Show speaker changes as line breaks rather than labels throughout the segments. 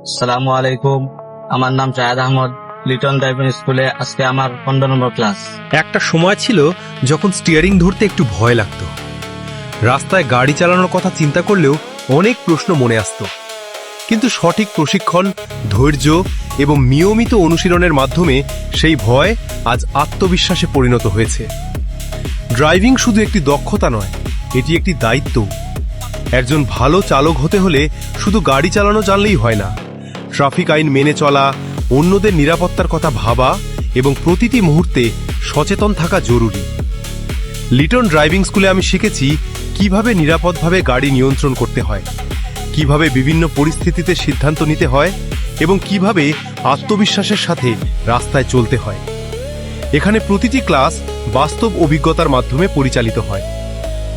আসসালামু আলাইকুম। আমার নাম জায়েদ আহমদ। লিটন ড্রাইভিং স্কুলে আজকে আমার 15 নম্বর ক্লাস।
একটা সময় ছিল যখন স্টিয়ারিং ধরতে একটু ভয় লাগতো। রাস্তায় গাড়ি চালানোর কথা চিন্তা করলেও অনেক প্রশ্ন মনে আসতো, কিন্তু সঠিক প্রশিক্ষণ, ধৈর্য এবং নিয়মিত অনুশীলনের মাধ্যমে সেই ভয় আজ আত্মবিশ্বাসে পরিণত হয়েছে। ড্রাইভিং শুধু একটি দক্ষতা নয়, এটি একটি দায়িত্ব। একজন ভালো চালক হতে হলে শুধু গাড়ি চালানো জানলেই হয় না। ট্রাফিক আইন মেনে চলা, অন্যদের নিরাপত্তার কথা ভাবা এবং প্রতিটি মুহূর্তে সচেতন থাকা জরুরি। লিটন ড্রাইভিং স্কুলে আমি শিখেছি কিভাবে নিরাপদভাবে গাড়ি নিয়ন্ত্রণ করতে হয়, কিভাবে বিভিন্ন পরিস্থিতিতে সিদ্ধান্ত নিতে হয় এবং কিভাবে আত্মবিশ্বাসের সাথে রাস্তায় চলতে হয়। এখানে প্রতিটি ক্লাস বাস্তব অভিজ্ঞতার মাধ্যমে পরিচালিত হয়।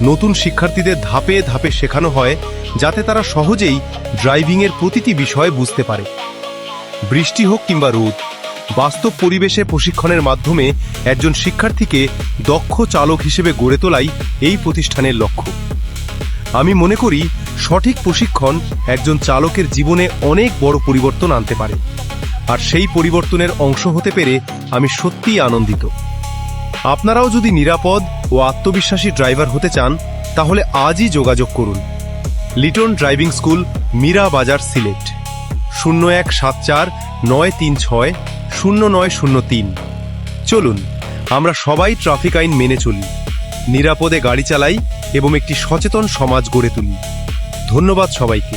নতুন শিক্ষার্থীদের ধাপে ধাপে শেখানো হয় যাতে তারা সহজেই ড্রাইভিংয়ের প্রতিটি বিষয় বুঝতে পারে। বৃষ্টি হোক কিংবা রোদ, বাস্তব পরিবেশে প্রশিক্ষণের মাধ্যমে একজন শিক্ষার্থীকে দক্ষ চালক হিসেবে গড়ে তোলাই এই প্রতিষ্ঠানের লক্ষ্য। আমি মনে করি সঠিক প্রশিক্ষণ একজন চালকের জীবনে অনেক বড় পরিবর্তন আনতে পারে, আর সেই পরিবর্তনের অংশ হতে পেরে আমি সত্যিই আনন্দিত। আপনারাও যদি নিরাপদ ও আত্মবিশ্বাসী ড্রাইভার হতে চান তাহলে আজই যোগাযোগ করুন। লিটন ড্রাইভিং স্কুল, মীরা বাজার, সিলেট। 0174-936-0903। চলুন আমরা সবাই ট্রাফিক আইন মেনে চলি, নিরাপদে গাড়ি চালাই এবং একটি সচেতন সমাজ গড়ে তুলি। ধন্যবাদ সবাইকে।